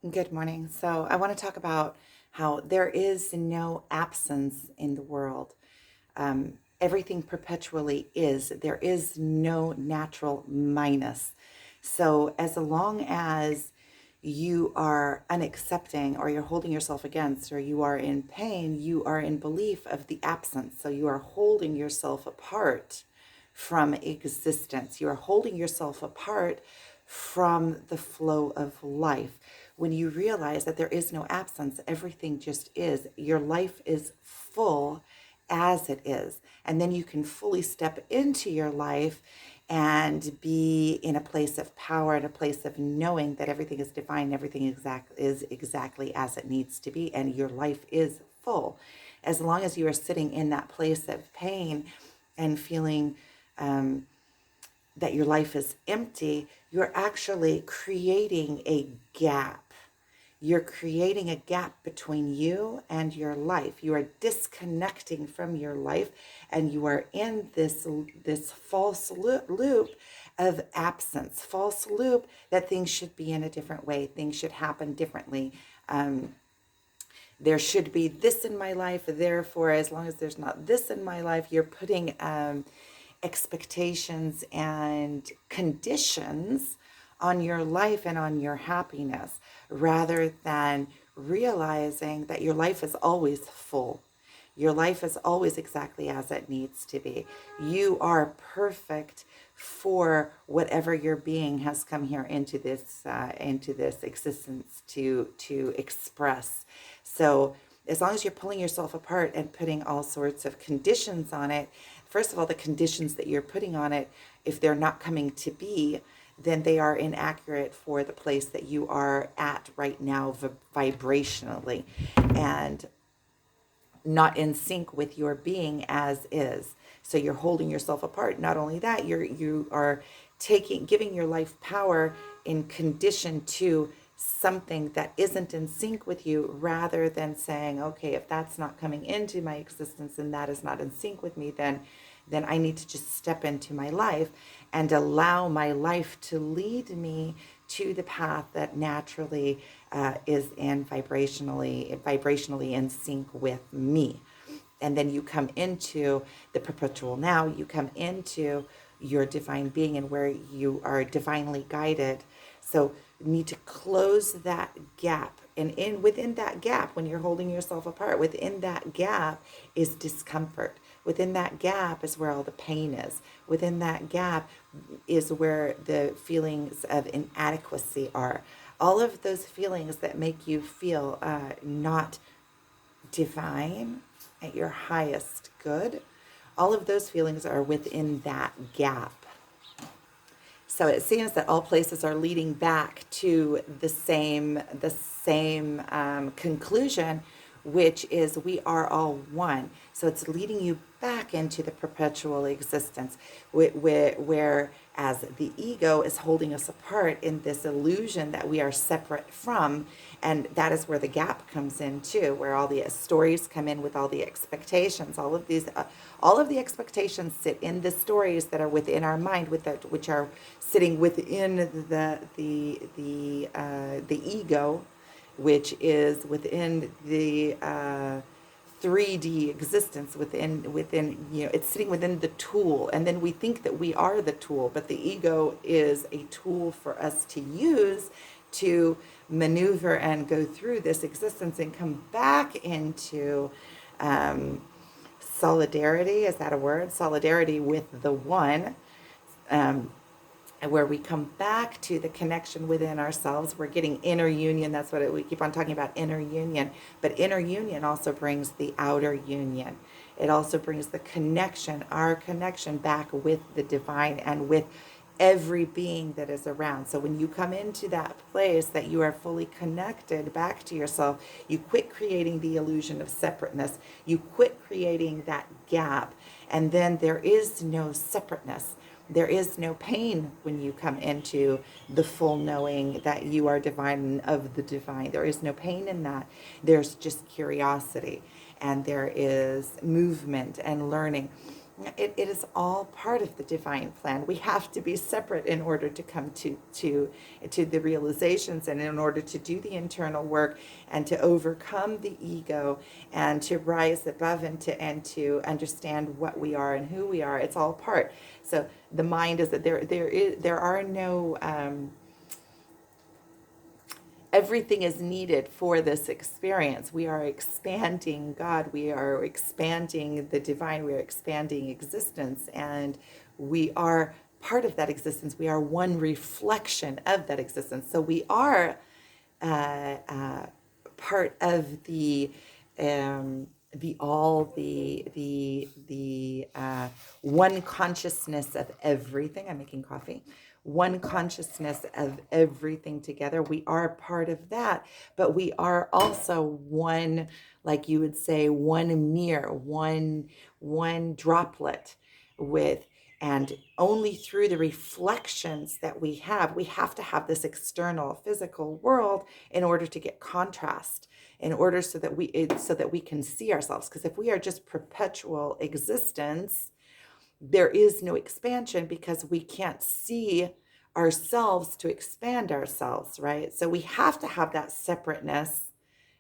Good morning. So, I want to talk about how there is no absence in the world. Everything perpetually is. There is no natural minus. So, as long as you are unaccepting or you're holding yourself against or you are in pain, you are in belief of the absence. So, you are holding yourself apart from existence. You are holding yourself apart from the flow of life. When you realize that there is no absence, everything just is. Your life is full as it is. And then you can fully step into your life and be in a place of power, in a place of knowing that everything is divine, everything is exactly as it needs to be, and your life is full. As long as you are sitting in that place of pain and feeling that your life is empty, you're actually creating a gap. You're creating a gap between you and your life. You are disconnecting from your life, and you are in this false loop of absence, false loop that things should be in a different way, things should happen differently. There should be this in my life, therefore, as long as there's not this in my life, you're putting expectations and conditions on your life and on your happiness rather than realizing that your life is always full. Your life is always exactly as it needs to be. You are perfect for whatever your being has come here into this existence to express. So as long as you're pulling yourself apart and putting all sorts of conditions on it, first of all, the conditions that you're putting on it, if they're not coming to be, then they are inaccurate for the place that you are at right now vibrationally. And not in sync with your being as is. So you're holding yourself apart. Not only that, you are giving your life power in condition to something that isn't in sync with you, rather than saying, okay, if that's not coming into my existence and that is not in sync with me, then I need to just step into my life and allow my life to lead me to the path that naturally is in vibrationally in sync with me. And then you come into the perpetual now, you come into your divine being and where you are divinely guided. So you need to close that gap. And in within that gap, when you're holding yourself apart, within that gap is discomfort. Within that gap is where all the pain is. Within that gap is where the feelings of inadequacy are. All of those feelings that make you feel not divine at your highest good, all of those feelings are within that gap. So it seems that all places are leading back to the same conclusion, which is we are all one. So it's leading you back into the perpetual existence, whereas the ego is holding us apart in this illusion that we are separate from, and that is where the gap comes in too, where all the stories come in with all the expectations. All of the expectations sit in the stories that are within our mind, which are sitting within the ego, which is within the 3D existence, within it's sitting within the tool, and then we think that we are the tool, but the ego is a tool for us to use to maneuver and go through this existence and come back into solidarity. Is that a word? Solidarity with the one. Where we come back to the connection within ourselves. We're getting inner union. That's what we keep on talking about, inner union. But inner union also brings the outer union. It also brings the connection, our connection back with the divine and with every being that is around. So when you come into that place that you are fully connected back to yourself, you quit creating the illusion of separateness. You quit creating that gap. And then there is no separateness. There is no pain when you come into the full knowing that you are divine and of the divine. There is no pain in that. There's just curiosity, and there is movement and learning. It is all part of the divine plan. We have to be separate in order to come to the realizations, and in order to do the internal work and to overcome the ego and to rise above and to understand what we are and who we are. It's all part. So the mind is that there are no everything is needed for this experience. We are expanding God, we are expanding the divine, we are expanding existence, and we are part of that existence. We are one reflection of that existence. So we are part of the all the one consciousness of everything. I'm making coffee. One consciousness of everything together. We are part of that, but we are also one, like you would say, one mirror, one droplet with, and only through the reflections that we have to have this external physical world in order to get contrast, in order so that we can see ourselves. Because if we are just perpetual existence, there is no expansion, because we can't see ourselves to expand ourselves, right? So we have to have that separateness,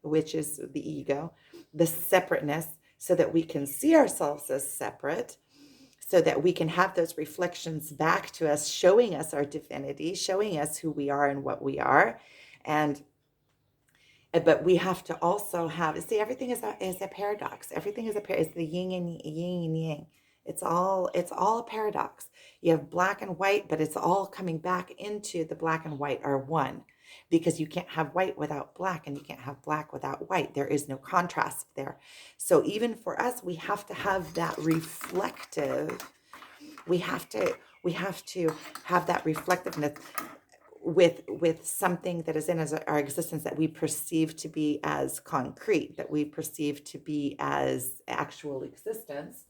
which is the ego, the separateness, so that we can see ourselves as separate, so that we can have those reflections back to us, showing us our divinity, showing us who we are and what we are. And but we have to also have, see, everything is a paradox. Everything is is the yin and yang. It's all a paradox. You have black and white, but it's all coming back into the black and white are one, because you can't have white without black, and you can't have black without white. There is no contrast there. So even for us, we have to have that reflective. We have to we have to have that reflectiveness with something that is in our existence, that we perceive to be as concrete, that we perceive to be as actual existence,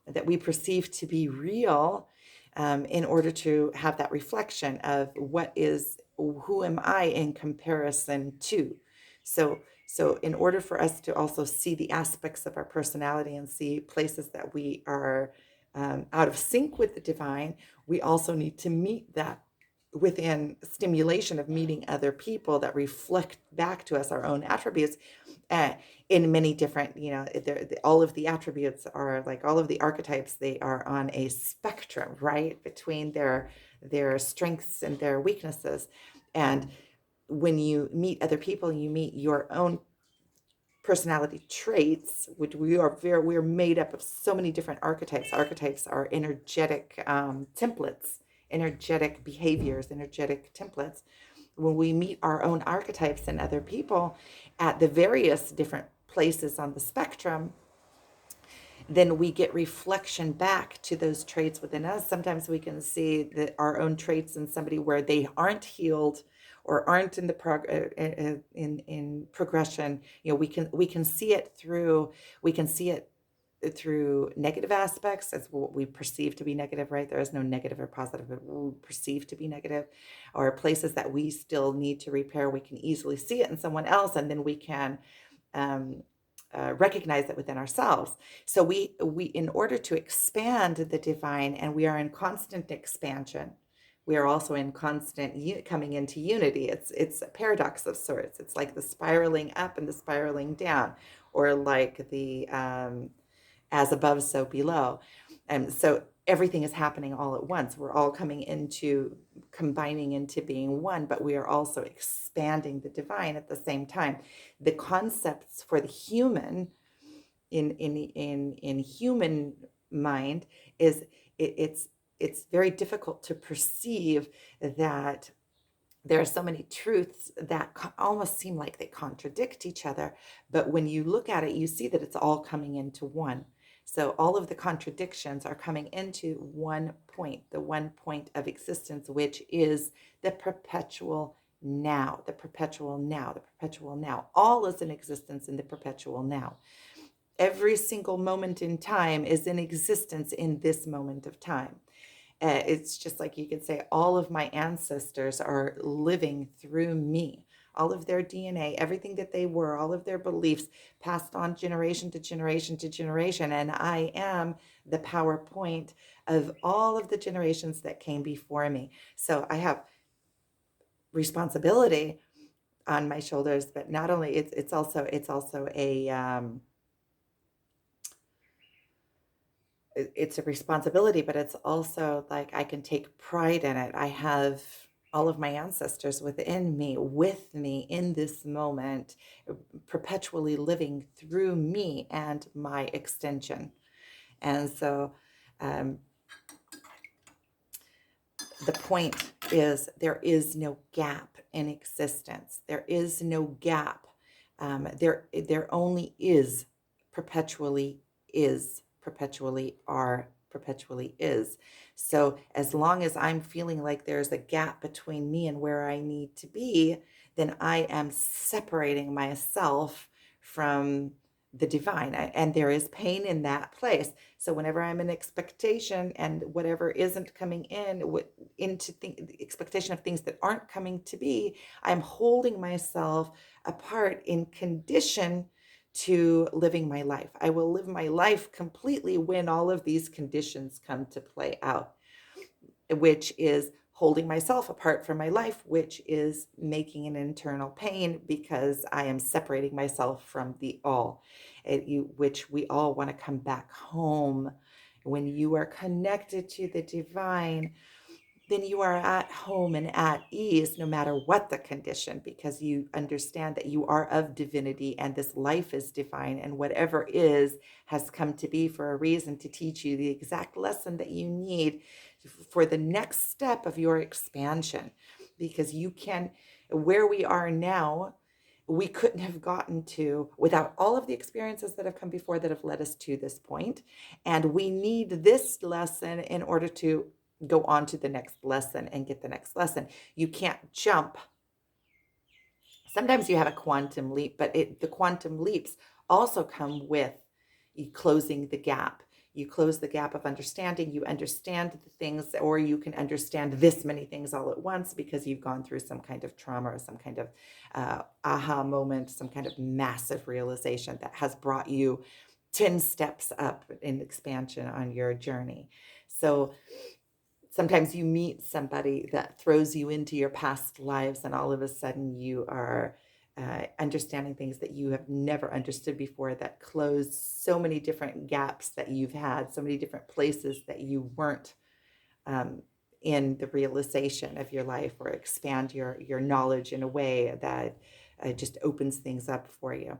that we perceive to be real, in order to have that reflection of who am I in comparison to. So in order for us to also see the aspects of our personality and see places that we are out of sync with the divine, we also need to meet that within stimulation of meeting other people that reflect back to us our own attributes, uh, in many different, all of the attributes are like all of the archetypes, they are on a spectrum, right, between their strengths and their weaknesses. And when you meet other people, you meet your own personality traits, which we're made up of so many different archetypes. Archetypes are energetic templates, energetic behaviors, energetic templates. When we meet our own archetypes in other people at the various different places on the spectrum, then we get reflection back to those traits within us. Sometimes we can see that our own traits in somebody where they aren't healed or aren't in the in progression. We can see it through, negative aspects, as what we perceive to be negative, right? There is no negative or positive, but we perceive to be negative, or places that we still need to repair. We can easily see it in someone else, and then we can um, recognize it within ourselves. So we in order to expand the divine, and we are in constant expansion, we are also in constant coming into unity. It's a paradox of sorts. It's like the spiraling up and the spiraling down, or like the as above, so below. And so everything is happening all at once. We're all combining into being one, but we are also expanding the divine at the same time. The concepts for the human in human mind is it's very difficult to perceive that there are so many truths that almost seem like they contradict each other. But when you look at it, you see that it's all coming into one. So all of the contradictions are coming into one point, the one point of existence, which is the perpetual now, the perpetual now, the perpetual now. All is in existence in the perpetual now. Every single moment in time is in existence in this moment of time. It's just like you could say, all of my ancestors are living through me. all of their DNA, everything that they were, all of their beliefs passed on generation to generation to generation. And I am the PowerPoint of all of the generations that came before me. So I have responsibility on my shoulders, but not only it's also it's a responsibility, but it's also like I can take pride in it. I have all of my ancestors within me, with me in this moment, perpetually living through me and my extension. And so um, the point is there is no gap in existence. There is no gap. There only perpetually are, perpetually is. So as long as I'm feeling like there's a gap between me and where I need to be, then I am separating myself from the divine. And there is pain in that place. So whenever I'm in expectation and whatever isn't coming into the expectation of things that aren't coming to be, I'm holding myself apart in condition to living my life. I will live my life completely when all of these conditions come to play out, which is holding myself apart from my life, which is making an internal pain because I am separating myself from the all, which we all want to come back home. When you are connected to the divine, then you are at home and at ease no matter what the condition, because you understand that you are of divinity and this life is divine, and whatever is has come to be for a reason to teach you the exact lesson that you need for the next step of your expansion. Because you can, where we are now, we couldn't have gotten to without all of the experiences that have come before that have led us to this point. And we need this lesson in order to go on to the next lesson and get the next lesson. You can't jump. Sometimes you have a quantum leap, but the quantum leaps also come with you closing the gap. You close the gap of understanding. You understand the things, or you can understand this many things all at once because you've gone through some kind of trauma or some kind of aha moment, some kind of massive realization that has brought you 10 steps up in expansion on your journey. So sometimes you meet somebody that throws you into your past lives, and all of a sudden you are understanding things that you have never understood before, that close so many different gaps that you've had, so many different places that you weren't um, in the realization of your life, or expand your knowledge in a way that just opens things up for you.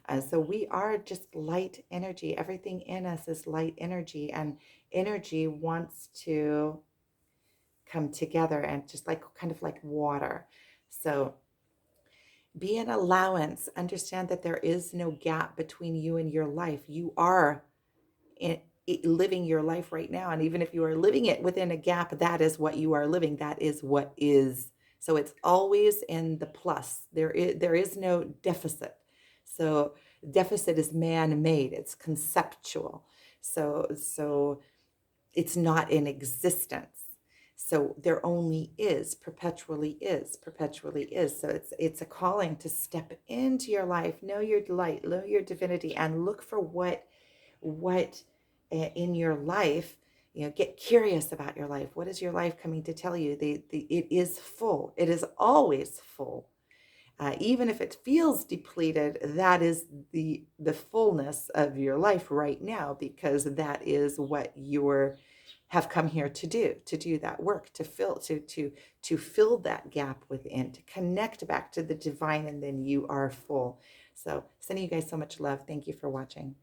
And so we are just light energy. Everything in us is light energy, and energy wants to come together, and just like kind of like water. So be an allowance. Understand that there is no gap between you and your life. You are in, living your life right now. And even if you are living it within a gap, that is what you are living. That is what is. So it's always in the plus. There is no deficit. So deficit is man-made. It's conceptual. So it's not in existence. So there only is, perpetually is, perpetually is. So it's a calling to step into your life, know your light, know your divinity, and look for what in your life, get curious about your life. What is your life coming to tell you? It is full. It is always full. Even if it feels depleted, that is the fullness of your life right now, because that is what you have come here to do that work, to fill that gap within, to connect back to the divine, and then you are full. So sending you guys so much love. Thank you for watching.